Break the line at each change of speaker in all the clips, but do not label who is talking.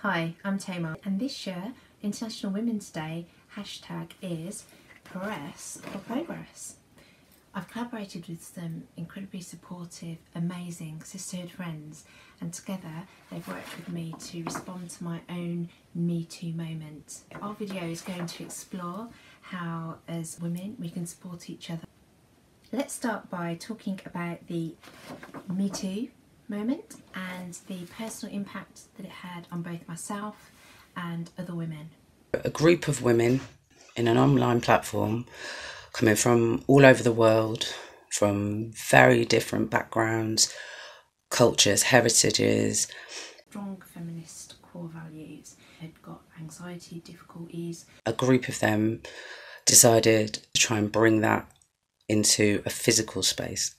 Hi, I'm Tamar, and this year, International Women's Day, hashtag is Press for Progress. I've collaborated with some incredibly supportive, amazing Sisterhood friends, and together they've worked with me to respond to my own Me Too moment. Our video is going to explore how, as women, we can support each other. Let's start by talking about the Me Too moment and the personal impact that it had on both myself and other women.
A group of women in an online platform coming from all over the world, from very different backgrounds, cultures, heritages.
Strong feminist core values, had got anxiety, difficulties.
A group of them decided to try and bring that into a physical space.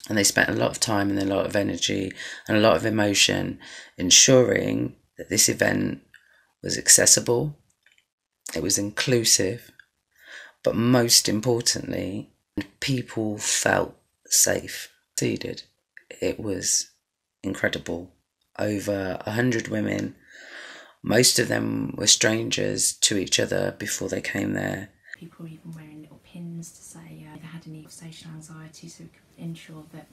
And they spent a lot of time and a lot of energy and a lot of emotion ensuring that this event was accessible, it was inclusive, but most importantly, people felt safe. It was incredible. Over 100 women, most of them were strangers to each other before they came there.
People were even wearing little pins to say they had any social anxiety, so we could ensure that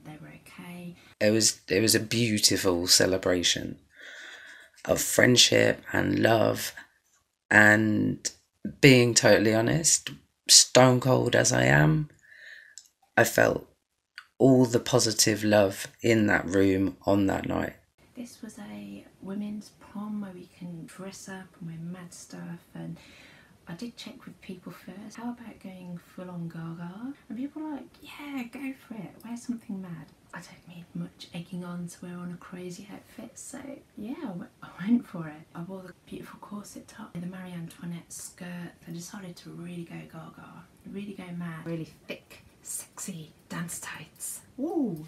they were okay.
It was a beautiful celebration of friendship and love, and being totally honest, stone cold as I am, I felt all the positive love in that room on that night.
This was a women's prom where we can dress up and wear mad stuff, and I did check with people first, how about going full on Gaga? And people were like, yeah, go for it, wear something mad. I don't need much egging on to wear on a crazy outfit, so yeah, I went for it. I wore the beautiful corset top, the Marie Antoinette skirt. I decided to really go Gaga, really go mad, really thick, sexy dance tights. Ooh!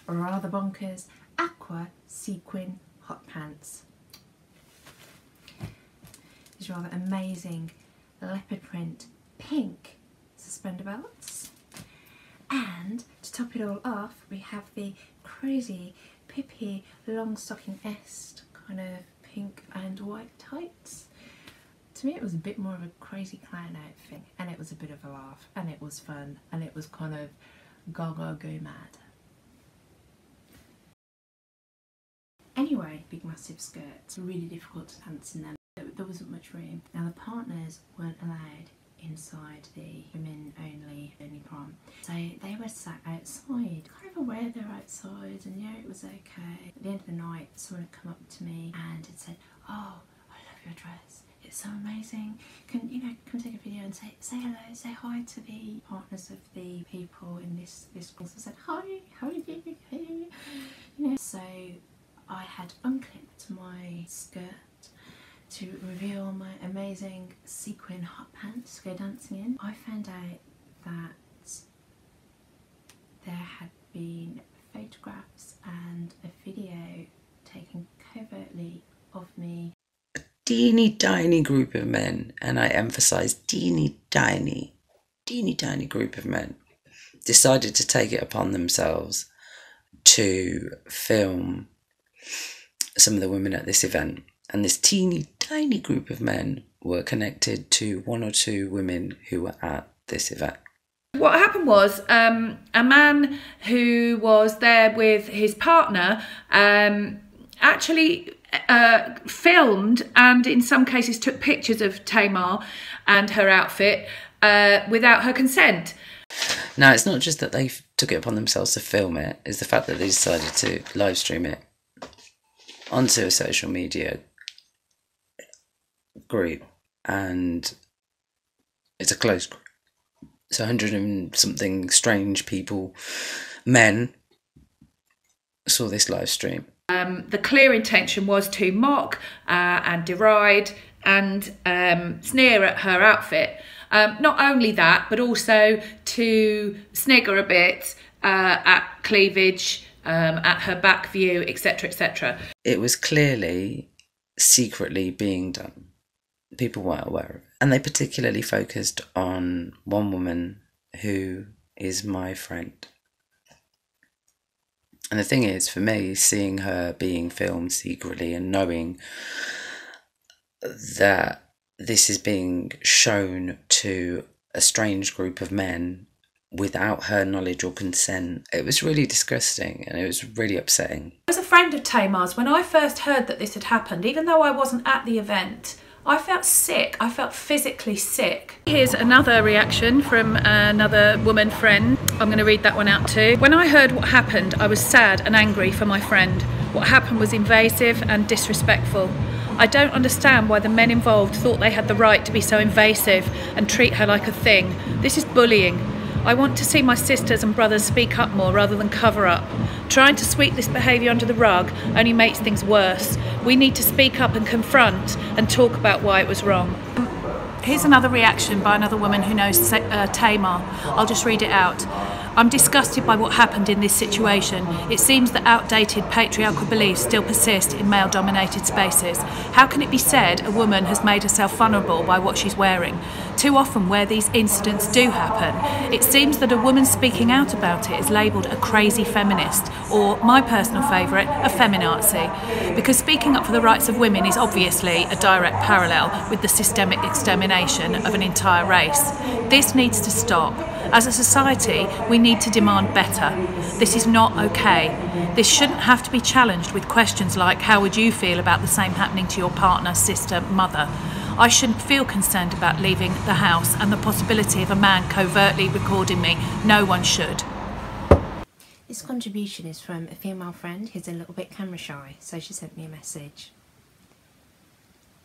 Rather bonkers, aqua sequin hot pants. These rather amazing leopard print pink suspender belts. And to top it all off, we have the crazy pippy long stocking est kind of pink and white tights. To me it was a bit more of a crazy clown outfit, and it was a bit of a laugh, and it was fun, and it was kind of Gaga go mad. Anyway, big massive skirts, really difficult to dance in them. There wasn't much room. Now the partners weren't allowed inside the women only prom, so they were sat outside, kind of aware they're outside, and yeah, it was okay. At the end of the night, someone had come up to me and had said, "Oh, I love your dress, it's so amazing, come take a video and say hello, say hi to the partners of the people in this group." So I said, "Hi, how are you?" So I had unclipped my skirt to reveal my amazing sequin hot pants to go dancing in. I found out that there had been photographs and a video taken covertly of me.
A teeny tiny group of men, and I emphasise teeny tiny group of men, decided to take it upon themselves to film some of the women at this event. And this teeny tiny group of men were connected to one or two women who were at this event.
What happened was a man who was there with his partner actually filmed and in some cases took pictures of Tamar and her outfit without her consent.
Now, it's not just that they took it upon themselves to film it, it's the fact that they decided to live stream it onto a social media group, and it's a closed group. So 100 and something strange people, men, saw this live stream.
The clear intention was to mock and deride and sneer at her outfit. Not only that, but also to snigger a bit at cleavage, at her back view, etc., etc.
It was clearly secretly being done. People weren't aware of it. And they particularly focused on one woman who is my friend. And the thing is, for me, seeing her being filmed secretly and knowing that this is being shown to a strange group of men without her knowledge or consent, it was really disgusting and it was really upsetting.
I was a friend of Tamar's. When I first heard that this had happened, even though I wasn't at the event, I felt sick. I felt physically sick. Here's another reaction from another woman friend. I'm going to read that one out too. When I heard what happened, I was sad and angry for my friend. What happened was invasive and disrespectful. I don't understand why the men involved thought they had the right to be so invasive and treat her like a thing. This is bullying. I want to see my sisters and brothers speak up more rather than cover up. Trying to sweep this behaviour under the rug only makes things worse. We need to speak up and confront and talk about why it was wrong. Here's another reaction by another woman who knows Tamar. I'll just read it out. I'm disgusted by what happened in this situation. It seems that outdated patriarchal beliefs still persist in male-dominated spaces. How can it be said a woman has made herself vulnerable by what she's wearing? Too often where these incidents do happen, it seems that a woman speaking out about it is labelled a crazy feminist, or, my personal favourite, a feminazi. Because speaking up for the rights of women is obviously a direct parallel with the systemic extermination of an entire race. This needs to stop. As a society, we need to demand better. This is not okay. This shouldn't have to be challenged with questions like, how would you feel about the same happening to your partner, sister, mother? I shouldn't feel concerned about leaving the house and the possibility of a man covertly recording me. No one should.
This contribution is from a female friend who's a little bit camera shy, so she sent me a message.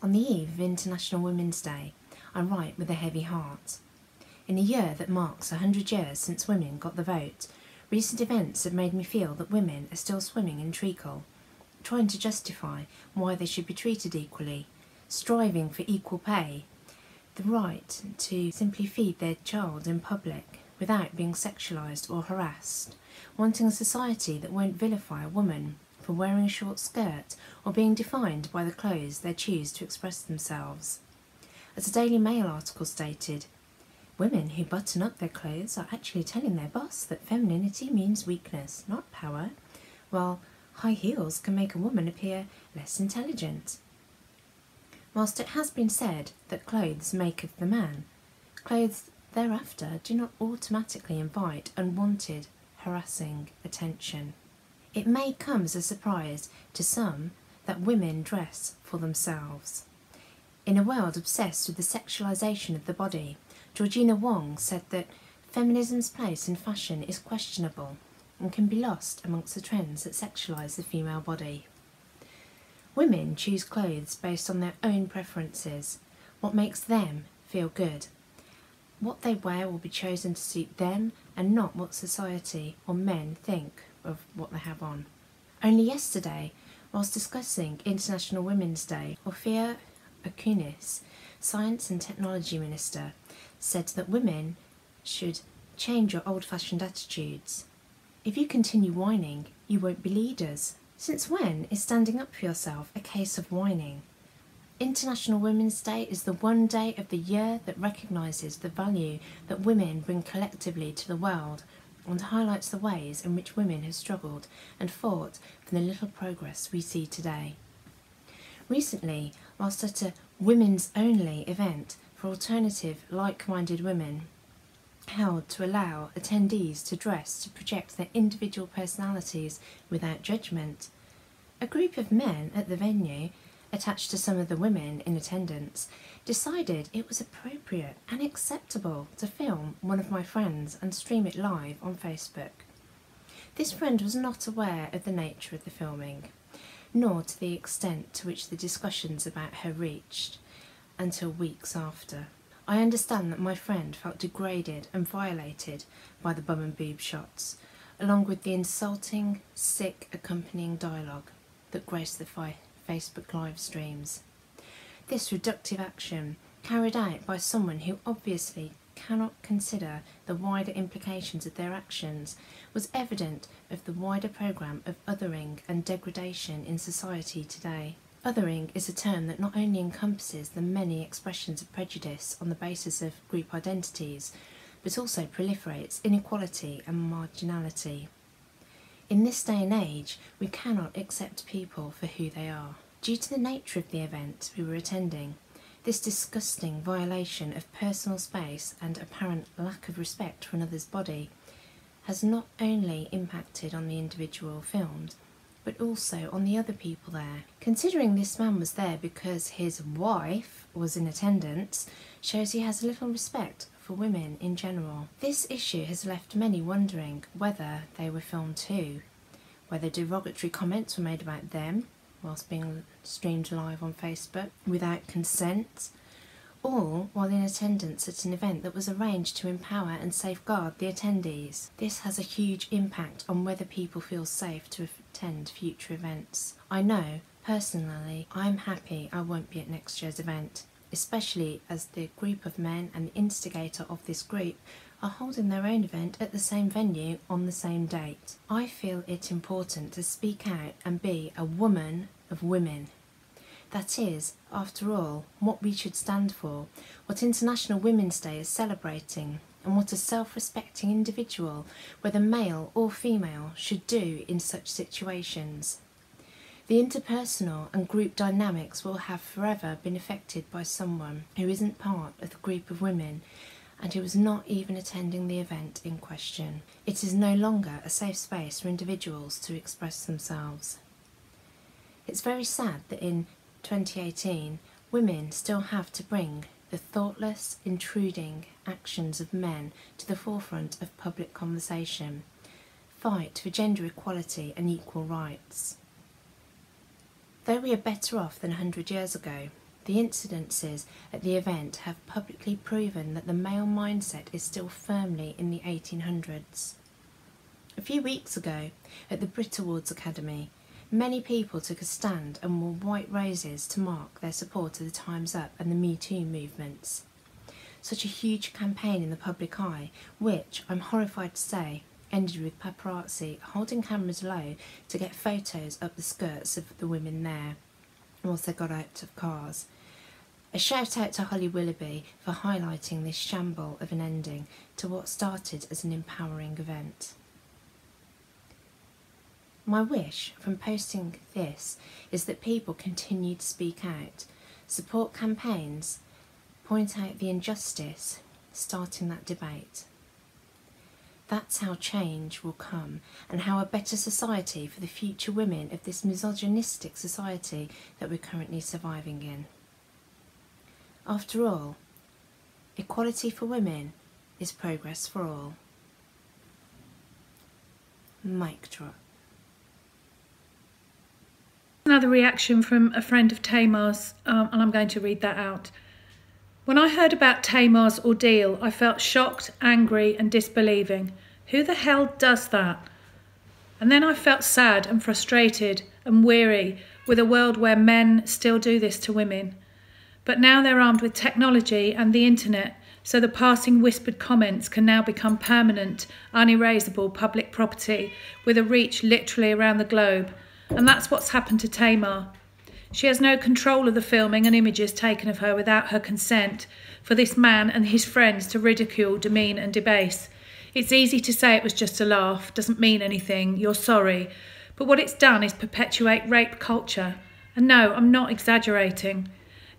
On the eve of International Women's Day, I write with a heavy heart. In a year that marks 100 years since women got the vote, recent events have made me feel that women are still swimming in treacle, trying to justify why they should be treated equally, striving for equal pay, the right to simply feed their child in public without being sexualised or harassed, wanting a society that won't vilify a woman for wearing a short skirt or being defined by the clothes they choose to express themselves. As a Daily Mail article stated, women who button up their clothes are actually telling their boss that femininity means weakness, not power, while high heels can make a woman appear less intelligent. Whilst it has been said that clothes maketh the man, clothes thereafter do not automatically invite unwanted, harassing attention. It may come as a surprise to some that women dress for themselves. In a world obsessed with the sexualisation of the body, Georgina Wong said that feminism's place in fashion is questionable and can be lost amongst the trends that sexualise the female body. Women choose clothes based on their own preferences, what makes them feel good. What they wear will be chosen to suit them and not what society or men think of what they have on. Only yesterday, whilst discussing International Women's Day, Orfea Okunis, Science and Technology Minister, said that women should change your old-fashioned attitudes. If you continue whining, you won't be leaders. Since when is standing up for yourself a case of whining? International Women's Day is the one day of the year that recognises the value that women bring collectively to the world and highlights the ways in which women have struggled and fought for the little progress we see today. Recently, whilst at a women's-only event for alternative, like-minded women, held to allow attendees to dress to project their individual personalities without judgment, a group of men at the venue, attached to some of the women in attendance, decided it was appropriate and acceptable to film one of my friends and stream it live on Facebook. This friend was not aware of the nature of the filming, nor to the extent to which the discussions about her reached, until weeks after. I understand that my friend felt degraded and violated by the bum and boob shots, along with the insulting, sick accompanying dialogue that graced the Facebook live streams. This reductive action, carried out by someone who obviously cannot consider the wider implications of their actions, was evident of the wider programme of othering and degradation in society today. Othering is a term that not only encompasses the many expressions of prejudice on the basis of group identities, but also proliferates inequality and marginality. In this day and age, we cannot accept people for who they are. Due to the nature of the event we were attending, this disgusting violation of personal space and apparent lack of respect for another's body has not only impacted on the individual filmed, but also on the other people there. Considering this man was there because his wife was in attendance, shows he has little respect for women in general. This issue has left many wondering whether they were filmed too, whether derogatory comments were made about them whilst being streamed live on Facebook without consent, all while in attendance at an event that was arranged to empower and safeguard the attendees. This has a huge impact on whether people feel safe to attend future events. I know, personally, I'm happy I won't be at next year's event, especially as the group of men and the instigator of this group are holding their own event at the same venue on the same date. I feel it important to speak out and be a woman of women. That is, after all, what we should stand for, what International Women's Day is celebrating, and what a self-respecting individual, whether male or female, should do in such situations. The interpersonal and group dynamics will have forever been affected by someone who isn't part of the group of women and who was not even attending the event in question. It is no longer a safe space for individuals to express themselves. It's very sad that in 2018, women still have to bring the thoughtless, intruding actions of men to the forefront of public conversation, fight for gender equality and equal rights. Though we are better off than 100 years ago, the incidences at the event have publicly proven that the male mindset is still firmly in the 1800s. A few weeks ago, at the Brit Awards Academy, many people took a stand and wore white roses to mark their support of the Time's Up and the Me Too movements. Such a huge campaign in the public eye, which, I'm horrified to say, ended with paparazzi holding cameras low to get photos up the skirts of the women there, whilst they got out of cars. A shout out to Holly Willoughby for highlighting this shamble of an ending to what started as an empowering event. My wish from posting this is that people continue to speak out, support campaigns, point out the injustice, starting that debate. That's how change will come, and how a better society for the future women of this misogynistic society that we're currently surviving in. After all, equality for women is progress for all. Mic drop.
Another reaction from a friend of Tamar's, and I'm going to read that out. When I heard about Tamar's ordeal, I felt shocked, angry and disbelieving. Who the hell does that? And then I felt sad and frustrated and weary with a world where men still do this to women. But now they're armed with technology and the internet, so the passing whispered comments can now become permanent, unerasable public property with a reach literally around the globe. And that's what's happened to Tamar. She has no control of the filming and images taken of her without her consent for this man and his friends to ridicule, demean and debase. It's easy to say it was just a laugh, doesn't mean anything, you're sorry. But what it's done is perpetuate rape culture. And no, I'm not exaggerating.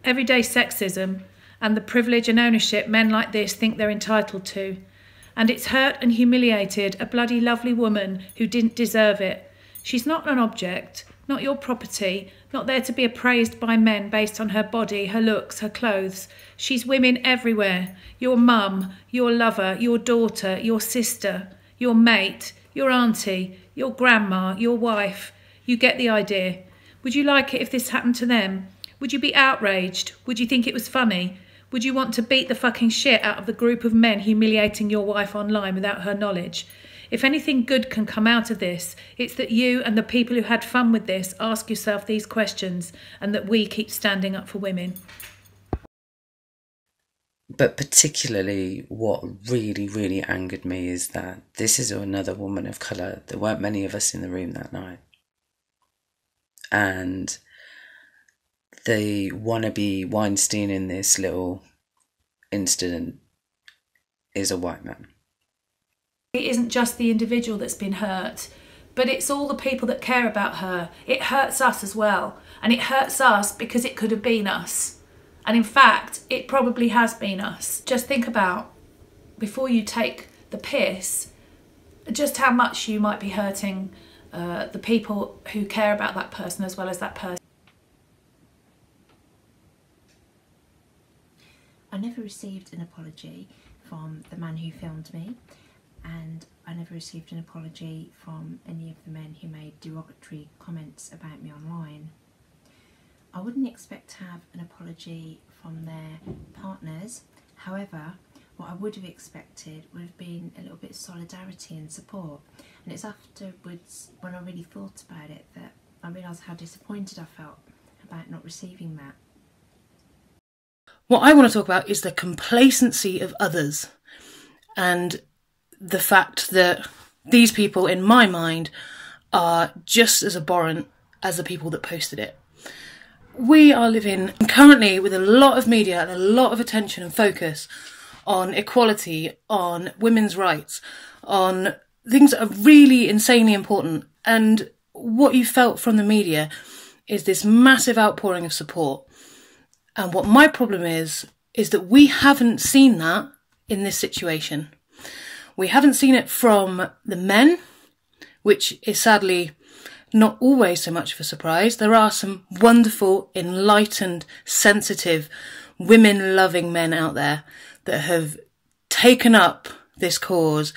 Everyday sexism and the privilege and ownership men like this think they're entitled to. And it's hurt and humiliated a bloody lovely woman who didn't deserve it. She's not an object, not your property, not there to be appraised by men based on her body, her looks, her clothes. She's women everywhere. Your mum, your lover, your daughter, your sister, your mate, your auntie, your grandma, your wife. You get the idea. Would you like it if this happened to them? Would you be outraged? Would you think it was funny? Would you want to beat the fucking shit out of the group of men humiliating your wife online without her knowledge? If anything good can come out of this, it's that you and the people who had fun with this ask yourself these questions and that we keep standing up for women.
But particularly what really, really angered me is that this is another woman of colour. There weren't many of us in the room that night. And the wannabe Weinstein in this little incident is a white man.
It isn't just the individual that's been hurt, but it's all the people that care about her. It hurts us as well. And it hurts us because it could have been us. And in fact, it probably has been us. Just think about, before you take the piss, just how much you might be hurting the people who care about that person as well as that person.
I never received an apology from the man who filmed me, and I never received an apology from any of the men who made derogatory comments about me online. I wouldn't expect to have an apology from their partners. However, what I would have expected would have been a little bit of solidarity and support. And it's afterwards, when I really thought about it, that I realised how disappointed I felt about not receiving that.
What I want to talk about is the complacency of others, and the fact that these people, in my mind, are just as abhorrent as the people that posted it. We are living currently with a lot of media and a lot of attention and focus on equality, on women's rights, on things that are really insanely important. And what you felt from the media is this massive outpouring of support. And what my problem is that we haven't seen that in this situation. We haven't seen it from the men, which is sadly not always so much of a surprise. There are some wonderful, enlightened, sensitive, women-loving men out there that have taken up this cause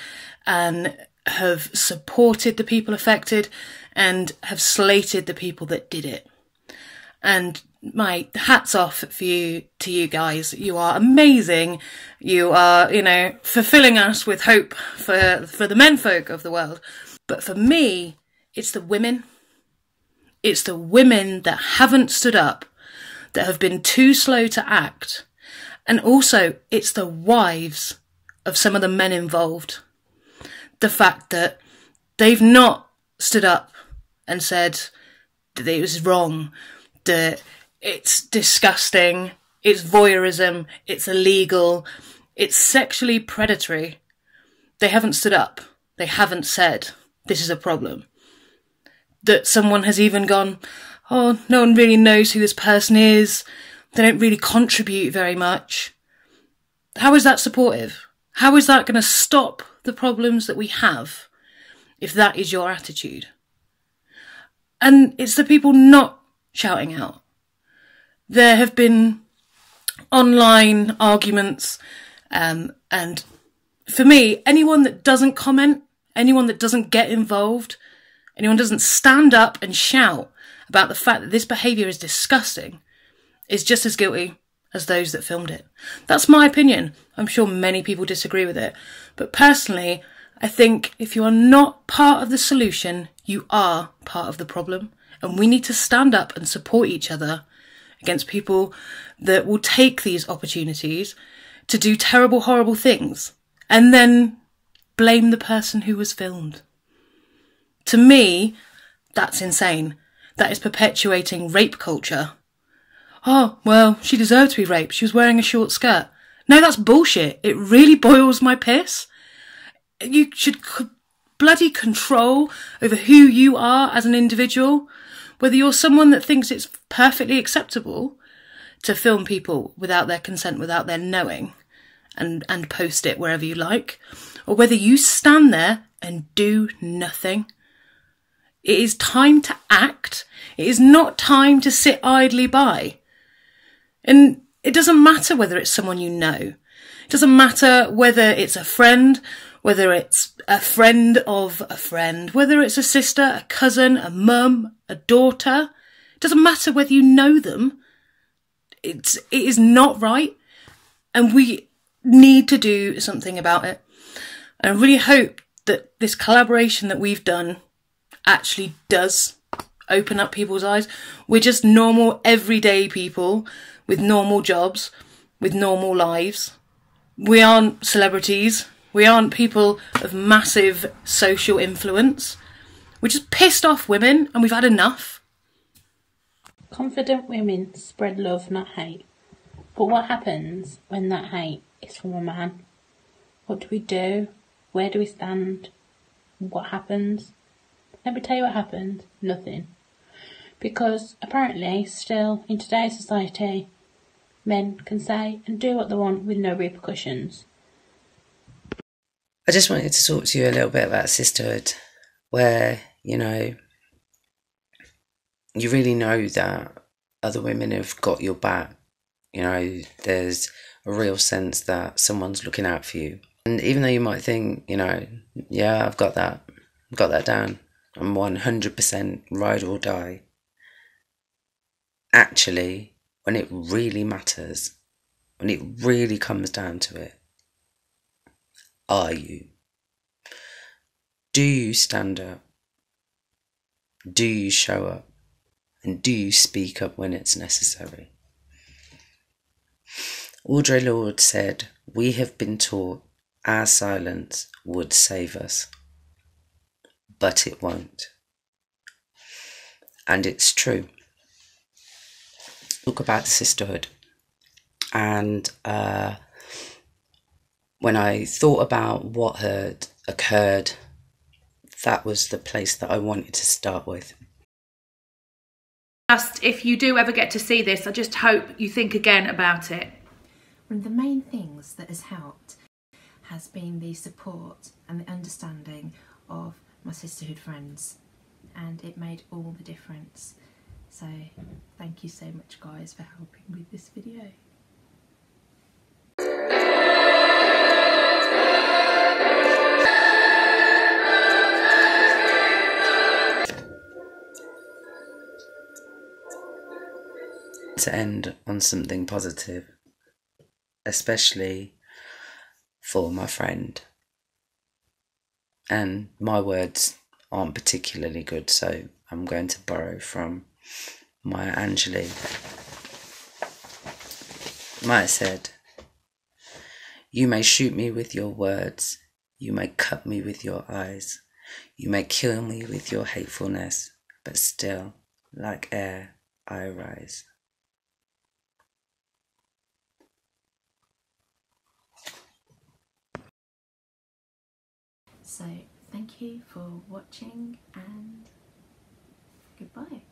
and have supported the people affected and have slated the people that did it. And my hat's off to you guys. You are amazing. You are, fulfilling us with hope for the menfolk of the world. But for me, it's the women. It's the women that haven't stood up, that have been too slow to act. And also, it's the wives of some of the men involved. The fact that they've not stood up and said that it was wrong, that it's disgusting, it's voyeurism, it's illegal, it's sexually predatory. They haven't stood up. They haven't said, this is a problem. That someone has even gone, oh, no one really knows who this person is. They don't really contribute very much. How is that supportive? How is that going to stop the problems that we have if that is your attitude? And it's the people not shouting out. There have been online arguments, and for me, anyone that doesn't comment, anyone that doesn't get involved, anyone doesn't stand up and shout about the fact that this behaviour is disgusting, is just as guilty as those that filmed it. That's my opinion. I'm sure many people disagree with it. But personally, I think if you are not part of the solution, you are part of the problem. And we need to stand up and support each other against people that will take these opportunities to do terrible, horrible things and then blame the person who was filmed. To me, that's insane. That is perpetuating rape culture. Oh, well, she deserved to be raped. She was wearing a short skirt. No, that's bullshit. It really boils my piss. You should bloody control over who you are as an individual. Whether you're someone that thinks it's perfectly acceptable to film people without their consent, without their knowing, and post it wherever you like, or whether you stand there and do nothing. It is time to act. It is not time to sit idly by. And it doesn't matter whether it's someone you know. It doesn't matter whether it's a friend, whether it's a friend of a friend, whether it's a sister, a cousin, a mum, a daughter. It doesn't matter whether you know them. It is not right. And we need to do something about it. And I really hope that this collaboration that we've done actually does open up people's eyes. We're just normal, everyday people with normal jobs, with normal lives. We aren't celebrities. We aren't people of massive social influence. We're just pissed off women and we've had enough.
Confident women spread love, not hate. But what happens when that hate is from a man? What do we do? Where do we stand? What happens? Let me tell you what happened. Nothing. Because apparently, still, in today's society, men can say and do what they want with no repercussions.
I just wanted to talk to you a little bit about sisterhood, where, you know, you really know that other women have got your back. You know, there's a real sense that someone's looking out for you. And even though you might think, you know, yeah, I've got that down, I'm 100% ride or die. Actually, when it really matters, when it really comes down to it, are you? Do you stand up? Do you show up? And do you speak up when it's necessary? Audre Lorde said, "We have been taught our silence would save us, but it won't." And it's true. Talk about sisterhood. And when I thought about what had occurred, that was the place that I wanted to start with.
Just, if you do ever get to see this, I just hope you think again about it.
One of the main things that has helped has been the support and the understanding of my sisterhood friends, and it made all the difference. So thank you so much, guys, for helping with this video.
To end on something positive, especially for my friend. And my words aren't particularly good, so I'm going to borrow from Maya Angelou. Maya said, "You may shoot me with your words, you may cut me with your eyes, you may kill me with your hatefulness, but still, like air, I rise."
So thank you for watching, and goodbye.